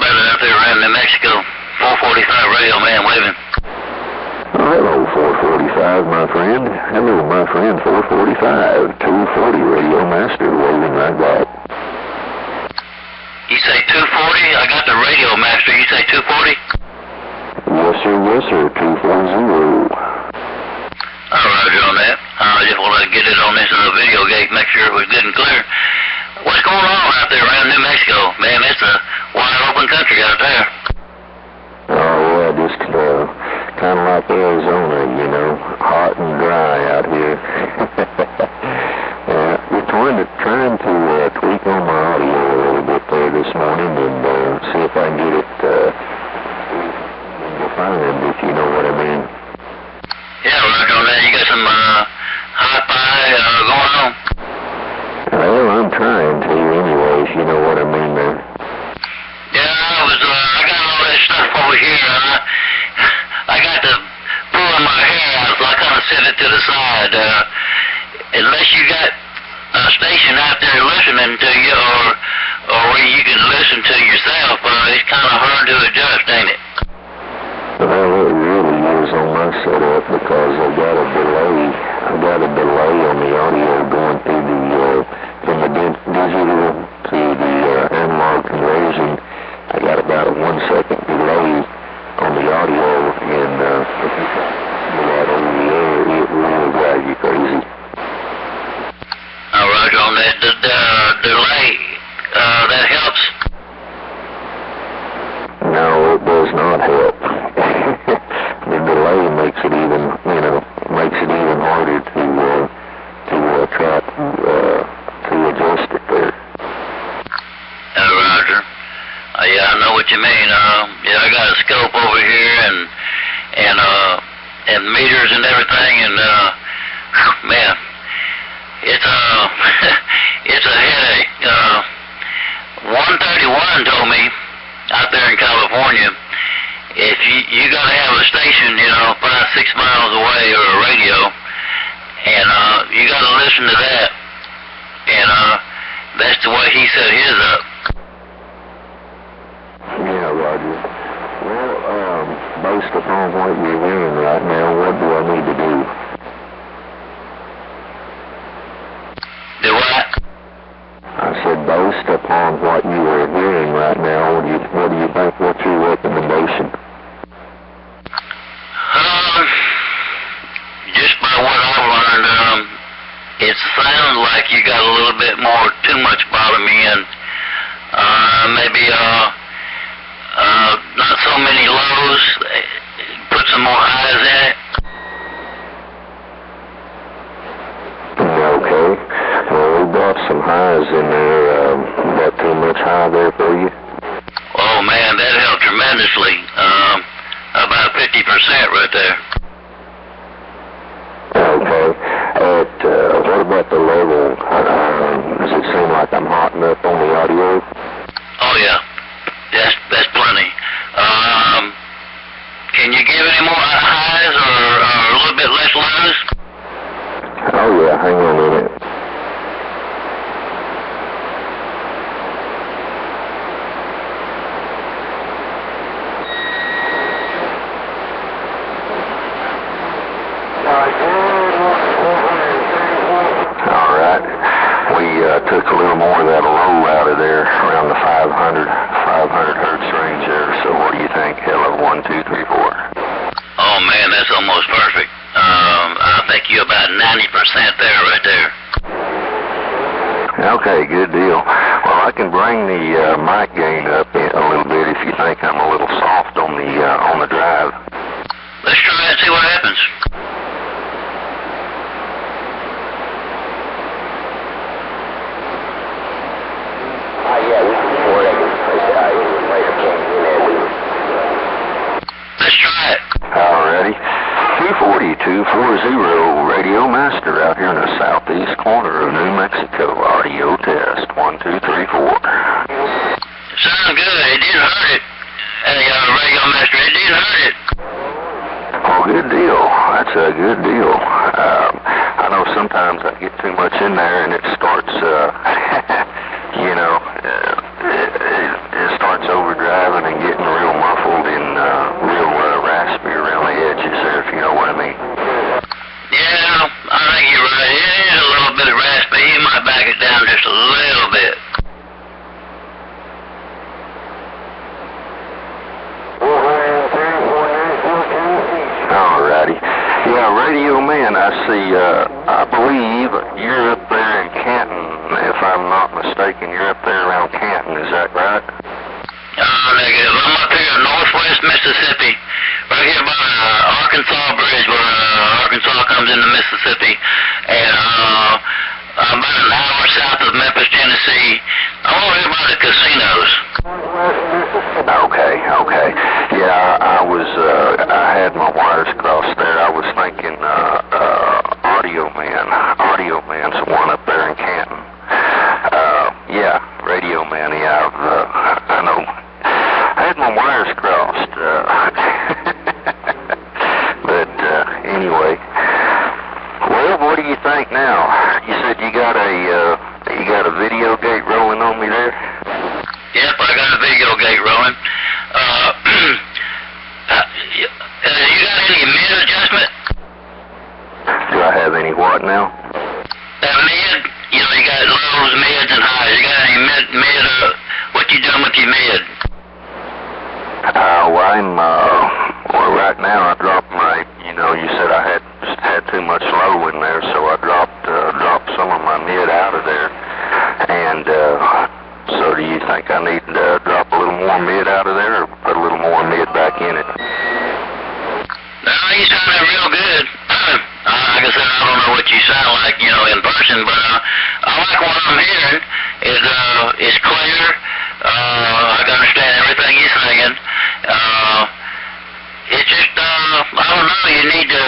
about it out there around New Mexico? 445 radio man waving. Oh, hello, 445, my friend. Hello, my friend, 445. 240 Radiomaster waving like that. You say 240? I got the Radiomaster. You say 240? Yes, sir, 240. All right, on that. I just want to get it on this video gate, make sure it was good and clear. What's going on out there around New Mexico? Man, it's a wide open country out there. Oh, yeah, just kind of like Arizona, you know, hot and dry out here. We're trying to tweak on my audio a little bit there this morning and see if I can get it defined, if you know what I mean. Yeah, right on that. You got some hi-fi going on? Well, I'm trying to anyways, you know what I mean, man. Yeah, I got all that stuff over here. I got to pulling my hair out, so I kind of set it to the side. Unless you got a station out there listening to you, or where you can listen to yourself, it's kind of hard to adjust, ain't it? Well, it really is on my setup because I got a delay on the audio going through from the digital to the analog conversion. I got about a 1 second delay on the audio, and that over the air, it really drives you crazy. All right, on that delay, that helps? No, it does not help. The delay makes it even harder to try to adjust it there. Roger. Yeah, I know what you mean. Yeah, I got a scope over here and meters and everything, and man, it's it's a headache. 131 told me out there in California, if you got to have a station, 5-6 miles away, or a radio, and you got to listen to that, and that's the way he set his up. Yeah, Roger. Well, based upon what you're hearing right now, what do I need to do? Do what? I said, based upon what you are hearing right now, what do you think? What's your recommendation? Just by what I've learned, it sounds like you got a little bit more, too much bottom end. Maybe not so many lows. Put some more highs in it. Okay. Well, we brought some highs in there. Got too much high there for you? Oh man, that helped tremendously. About 50% right there. Okay. What about the level? Does it seem like I'm hot enough on the audio? Oh yeah, that's plenty. Can you give any more highs or a little bit less lows? Oh yeah, hang on a minute. Took a little more of that low out of there, around the 500 hertz range there. So what do you think? Hello, 1, 2, 3, 4. Oh man, that's almost perfect. I think you're about 90% there, right there. Okay, good deal. Well, I can bring the mic gain up a little bit if you think I'm a little soft on the drive. Let's try it and see what happens. Let's try it. Alrighty. 240 Radiomaster out here in the southeast corner of New Mexico. Audio test. 1, 2, 3, 4. Sounds good. It didn't hurt it. Radiomaster, it didn't hurt it. Oh, good deal. That's a good deal. I know sometimes I get too much in there and it starts, it starts overdriving see, I believe you're up there in Canton, if I'm not mistaken. You're up there around Canton, is that right? Negative. I'm up here in northwest Mississippi, right here by Arkansas Bridge, where Arkansas comes into Mississippi, and I'm about an hour south of Memphis, Tennessee. I'm over here by the casinos. Okay. Yeah, I had my wires crossed there. I was thinking, Audio Man's the one up there in Canton. Yeah, Radio Man, yeah, I know. I had my wires crossed, but, anyway. Well, what do you think now? You said you got a video gate rolling on me there? Yep, I got a video gate rolling. You got any mid adjustment? Do I have any what now? Mid, you know, you got lows, mids, and highs. You got any mid, what you doing with your mid? Well, right now I dropped my, you said I had too much low in there, so I dropped some of my mid out of there. And, so do you think I need to drop a little more mid out of there, or put a little more mid back in it? No, you sounded real good. Like I said, I don't know what you sound like, in person, but I like what I'm hearing. It's clear. I can understand everything you're saying. It's just, I don't know, you need to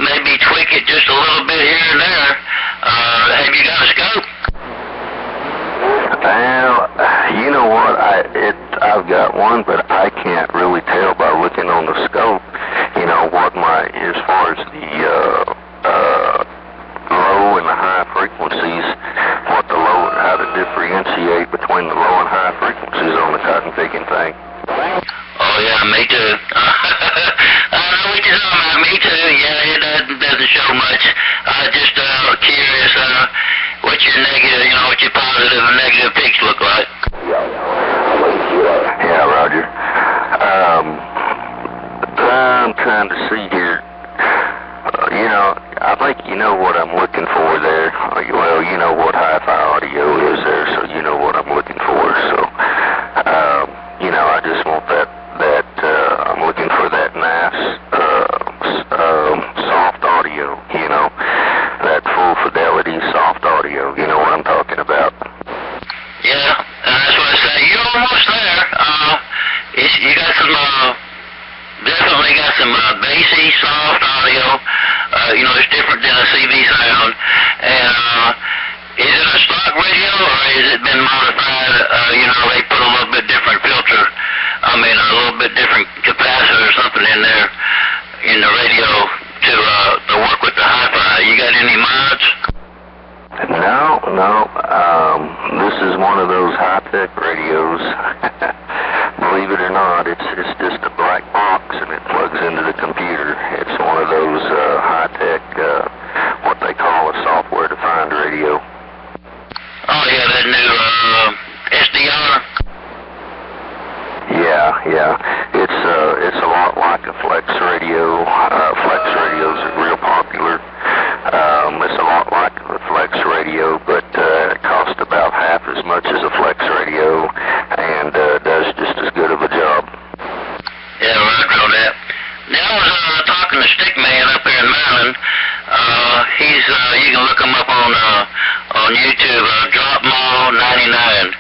maybe tweak it just a little bit here and there. Have you got a scope? Well, you know what, I've got one, but I can't really tell by looking on the scope, what as far as the low and the high frequencies, how to differentiate between the low and high frequencies on the cotton picking thing. Oh yeah, me too. I know what you're talking about, me too. Yeah, it doesn't show much. I just curious what your negative, what your positive and negative peaks look like. Yeah, Roger. I'm trying to see here. I think you know what I'm looking for there. Well, you know what hi-fi audio is there, so you know what I'm looking for. So, I just want that I'm looking for that nice, soft audio, that full fidelity soft audio. You know what I'm talking about? Yeah, that's what I say. You're almost there. You got some, definitely got some bassy, soft audio. It's different than a CV sound. And is it a stock radio, or has it been modified? They put a little bit different filter. A little bit different capacitor or something in there in the radio to work with the hi-fi. You got any mods? No. This is one of those high-tech radios. Believe it or not, it's just a black box and it plugs into the computer. It's one of those high-tech, what they call a software-defined radio. Oh yeah, that new SDR. Yeah. It's a lot like a flex radio. Flex radios are real popular. It's a lot like a flex radio, but it costs about half as much as a flex radio, and does just as good of a job. Yeah, right on that. Now I was talking to Stickman up there in Maryland. He's you can look him up on YouTube. Drop Mall 99.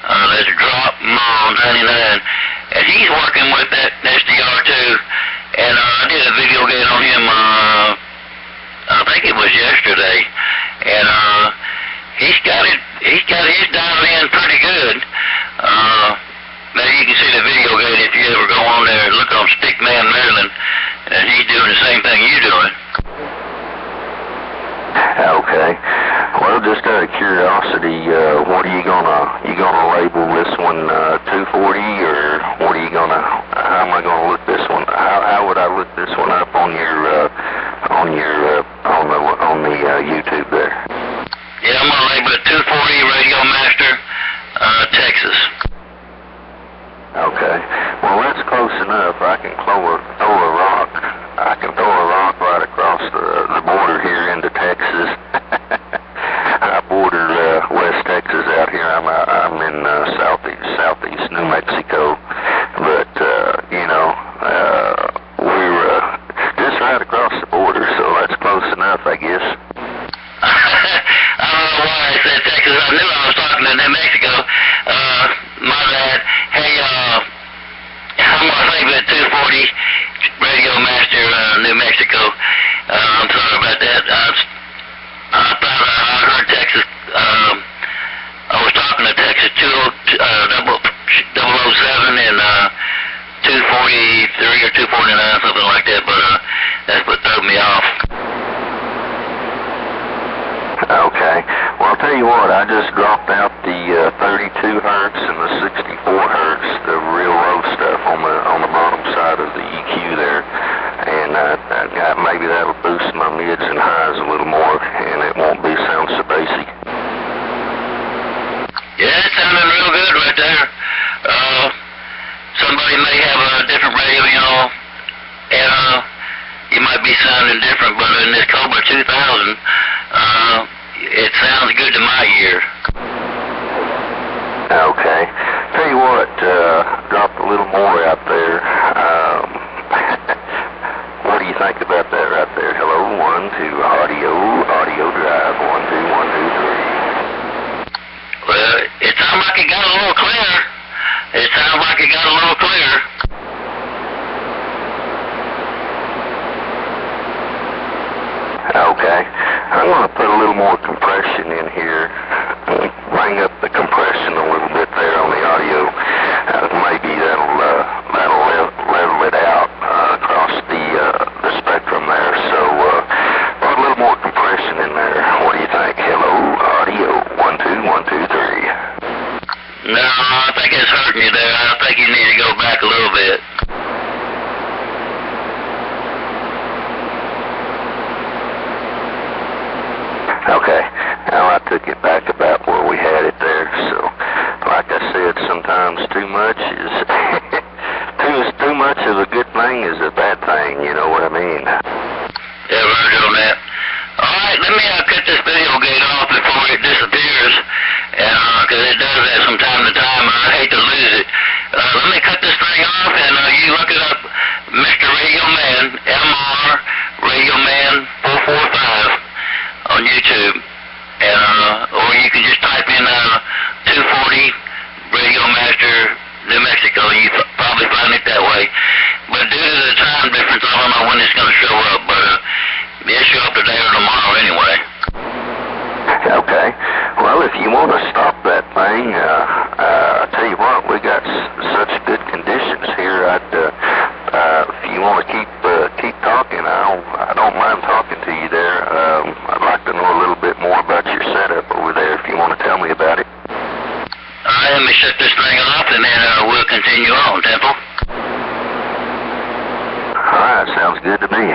That's Drop Mall 99, and he's working with that SDR too. And I did a video game on him. I think it was yesterday, and he's got his dialed in pretty good. Maybe you can see the video game if you ever go on there and look on Stickman Maryland, and he's doing the same thing you're doing. Okay. Well, just out of curiosity, what are you gonna label this one 240, or what are you how am I gonna look this one? How would I look this one up on the YouTube there? Yeah, I'm gonna label it 240 Radiomaster, Texas. Okay. Well, that's close enough. I can throw a rock. I can throw a rock right across the here. I'm in southeast New Mexico, but we're just right across the border, so that's close enough, I guess. I don't know why I said Texas. I knew I was talking to New Mexico. My bad. Hey, I'm going to leave it at 240 Radiomaster New Mexico. I'm sorry about that. I thought I heard Texas. I was talking to Texas 007 and 243 or 249, something like that, but that's what threw me off. Okay. Well, I'll tell you what, I just dropped out the 32 hertz and the 64 hertz, the real low stuff on the bottom side of the EQ there, and maybe that'll boost my mids and highs a little more, and it won't sound so basic. Yeah, it sounded real good right there. Somebody may have a different radio, and you might be sounding different, but in this Cobra 2000, it sounds good to my ear. Okay. Tell you what, dropped a little more out there. What do you think about that right there? Hello, 1, 2, audio drive, 1, 2, 1, 2, 3. Well, it sounds like it got a little clear. Okay. I'm going to put a little more compression in here. Bring up the compression a little bit there on the audio. Maybe that'll level it out across the spectrum there. So put a little more compression in there. What do you think? Hello, audio. 1, 2, 1, 2, 3. No, I think it's hurting you there. I think you need to go back a little bit. Okay. Now I took it back about where we had it there. So, like I said, sometimes too much is too much of a good thing is a bad thing. You know what I mean? Yeah, right on that. All right, let me cut this video gate off before it disappears, because it does that from time to time. I hate to lose it. Let me cut this thing off, and you look it up, Mr. Radio Man, MR Radio Man 445 on YouTube, and or you can just type in 240 Radiomaster New Mexico. You probably find it that way. But due to the time difference, I don't know when it's going to show up, but it'll show up today or tomorrow anyway. Okay. Well, if you want to stop that thing, I tell you what, we got such good conditions here. If you want to keep talking, I don't mind talking to you there. I'd like to know a little bit more about your setup over there if you want to tell me about it. All right, let me shut this thing off, and then we'll continue on, Temple. All right, sounds good to me.